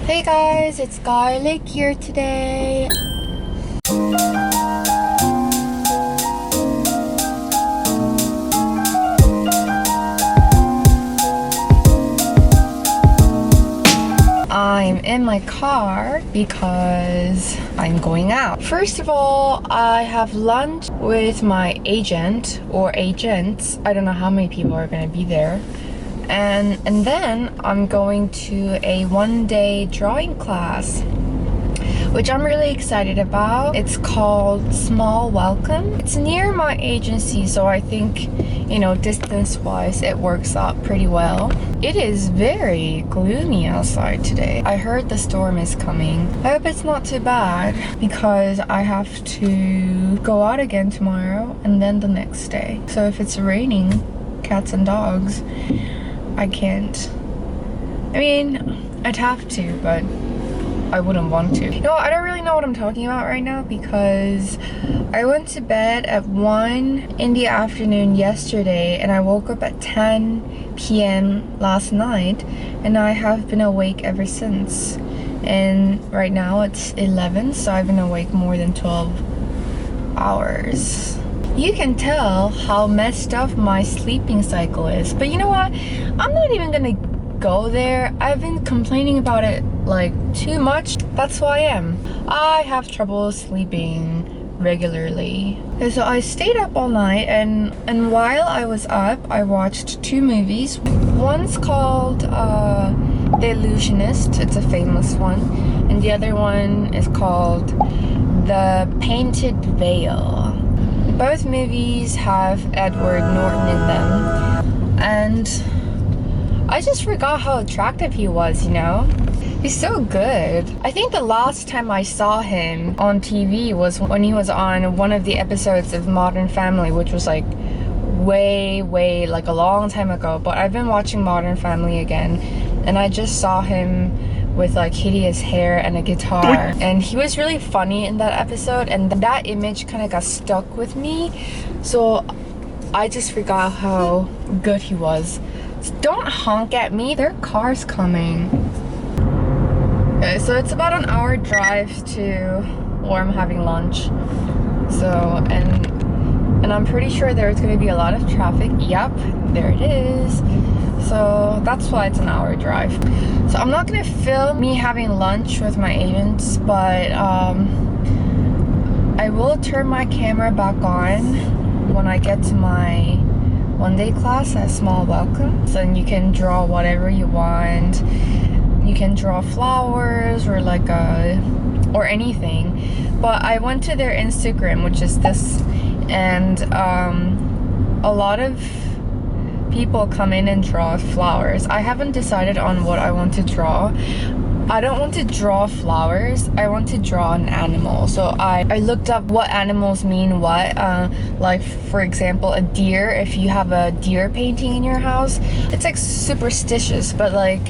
Hey guys, it's Garlic here today. I'm in my car because I'm going out. First of all, I have lunch with my agent or agents. I don't know how many people are going to be there. And then I'm going to a one-day drawing class, which I'm really excited about. It's called SmallWelcome. It's near my agency, so I think, you know, distance-wise, it works out pretty well. It is very gloomy outside today. I heard the storm is coming. I hope it's not too bad because I have to go out again tomorrow and then the next day. So if it's raining, cats and dogs, I can't. I mean, I'd have to, but I wouldn't want to. You know, I don't really know what I'm talking about right now because I went to bed at 1 in the afternoon yesterday and I woke up at 10 p.m. last night and I have been awake ever since. And right now it's 11, so I've been awake more than 12 hours. You can tell how messed up my sleeping cycle is, but you know what? I'm not even gonna go there. I've been complaining about it like too much. That's who I am. I have trouble sleeping regularly. Okay, so I stayed up all night and while I was up, I watched two movies. One's called The Illusionist. It's a famous one. And the other one is called The Painted Veil. Both movies have Edward Norton in them, and I just forgot how attractive he was, you know? He's so good. I think the last time I saw him on TV was when he was on one of the episodes of Modern Family, which was like way, like a long time ago, but I've been watching Modern Family again, and I just saw him with like hideous hair and a guitar, and he was really funny in that episode, and that image kind of got stuck with me, so I just forgot how good he was. So don't honk at me, there are cars coming. Okay, so it's about an hour drive to where I'm having lunch, so and I'm pretty sure there's going to be a lot of traffic. Yep, there it is. So that's why it's an hour drive. So I'm not gonna film me having lunch with my agents, but I will turn my camera back on when I get to my one-day class at SmallWelcome. So then you can draw whatever you want. You can draw flowers or like or anything. But I went to their Instagram, which is this, and a lot of people come in and draw flowers. I haven't decided on what I want to draw. I don't want to draw flowers. I want to draw an animal. So I looked up what animals mean what. Like for example, a deer. If you have a deer painting in your house, it's like superstitious, but like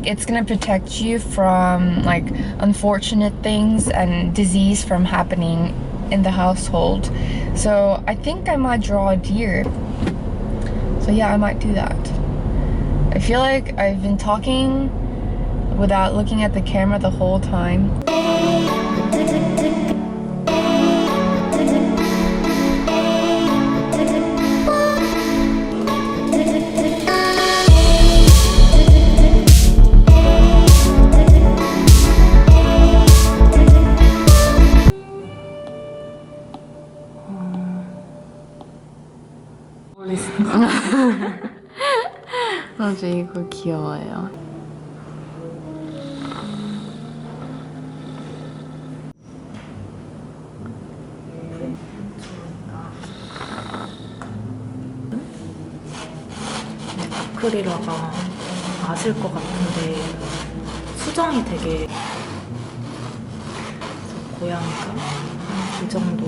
it's gonna protect you from like unfortunate things and disease from happening in the household. So I think I might draw a deer. So yeah, I might do that. I feel like I've been talking without looking at the camera the whole time. 맞아, 이거 귀여워요. 아크릴화가 아실 것 같은데 수정이 되게 고양이가 이 정도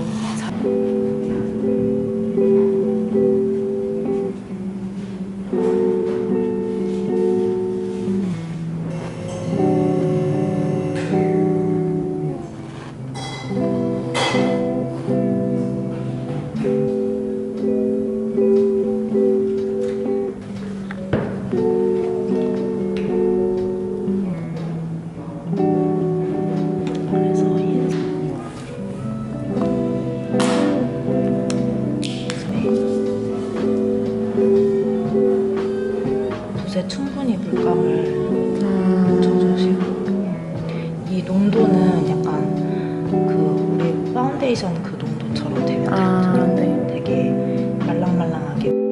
파운데이션 그 농도처럼 되면 되는데 되게 말랑말랑하게.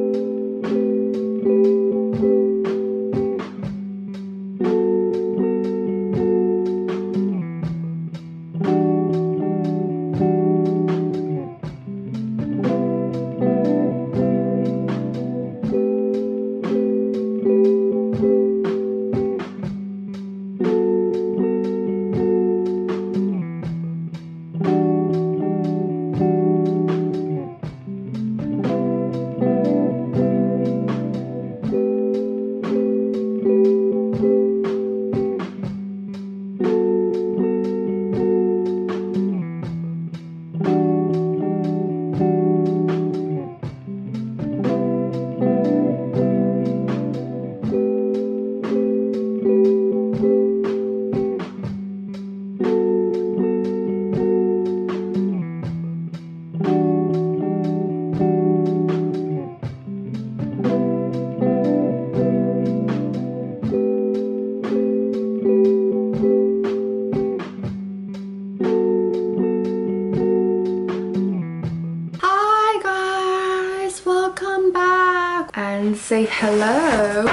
And say hello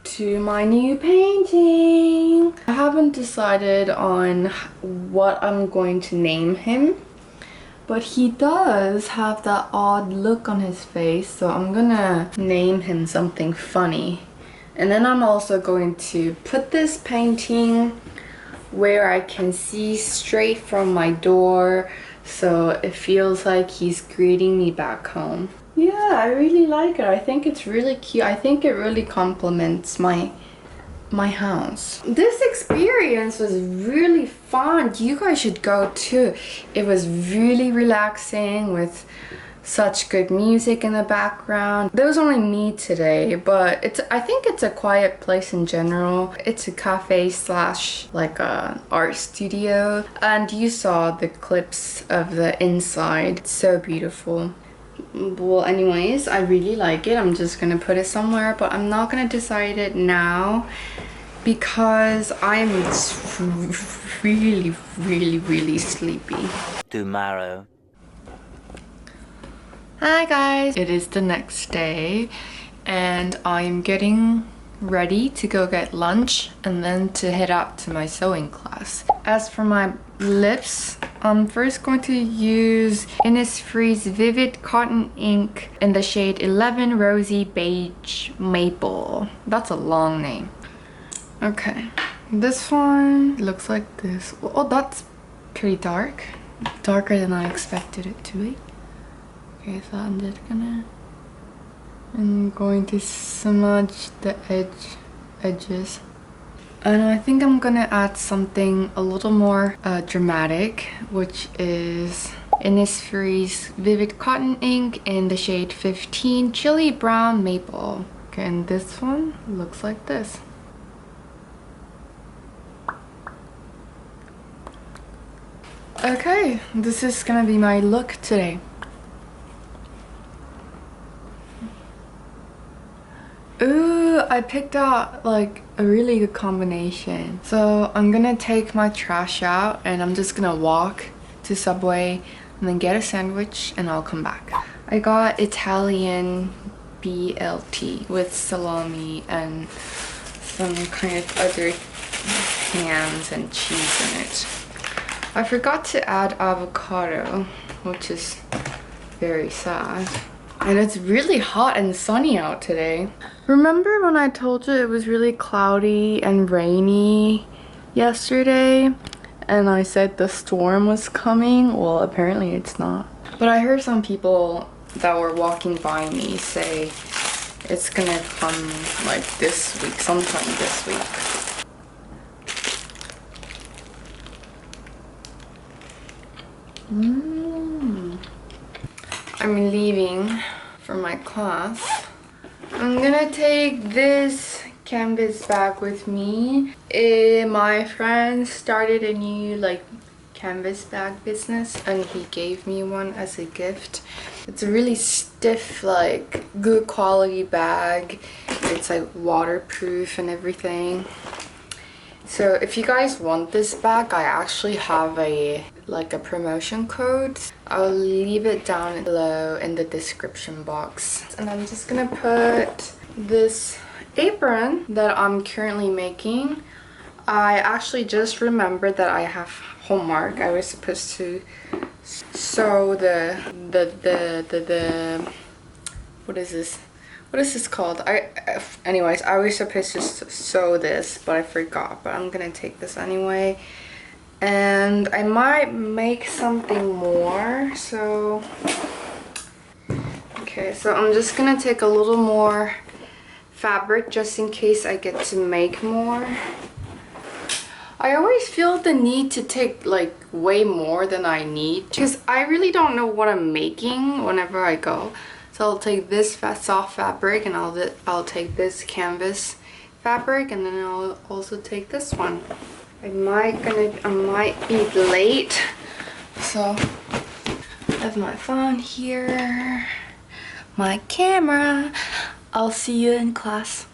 to my new painting. I haven't decided on what I'm going to name him, but he does have that odd look on his face, so I'm gonna name him something funny. And then I'm also going to put this painting where I can see straight from my door, so it feels like he's greeting me back home. Yeah, I really like it. I think it's really cute. I think it really complements my house. This experience was really fun. You guys should go too. It was really relaxing with such good music in the background. There was only me today, but I think it's a quiet place in general. It's a cafe slash like a art studio, and you saw the clips of the inside. It's so beautiful. Well, anyways, I really like it. I'm just gonna put it somewhere, but I'm not gonna decide it now because I'm really sleepy. Tomorrow. Hi guys, it is the next day and I'm getting ready to go get lunch and then to head out to my sewing class. As for my lips, I'm first going to use Innisfree's Vivid Cotton Ink in the shade 11 Rosy Beige Maple. That's a long name. Okay, this one looks like this. Oh, that's pretty dark. Darker than I expected it to be. Okay, so I'm going to smudge the edges. And I think I'm gonna add something a little more dramatic, which is Innisfree's Vivid Cotton Ink in the shade 15 Chili Brown Maple. Okay, and this one looks like this. Okay, this is gonna be my look today. Ooh, I picked out like a really good combination. So I'm gonna take my trash out and I'm just gonna walk to Subway and then get a sandwich and I'll come back. I got Italian BLT with salami and some kind of other hams and cheese in it. I forgot to add avocado, which is very sad. And it's really hot and sunny out today. Remember when I told you it was really cloudy and rainy yesterday? And I said the storm was coming? Well, apparently it's not. But I heard some people that were walking by me say it's gonna come like this week, sometime this week. I'm leaving for my class. I'm gonna take this canvas bag with me. My friend started a new like canvas bag business and he gave me one as a gift. It's a really stiff, like good quality bag. It's like waterproof and everything. So if you guys want this bag, I actually have a like a promotion code. I'll leave it down below in the description box. And I'm just gonna put this apron that I'm currently making. I actually just remembered that I have homework. I was supposed to sew the what is this? What is this called? Anyways, I was supposed to sew this, but I forgot. But I'm gonna take this anyway. And I might make something more, so... Okay, so I'm just gonna take a little more fabric just in case I get to make more. I always feel the need to take like way more than I need because I really don't know what I'm making whenever I go. So I'll take this soft fabric and I'll take this canvas fabric, and then I'll also take this one. I might be late, so I have my phone here, my camera. I'll see you in class.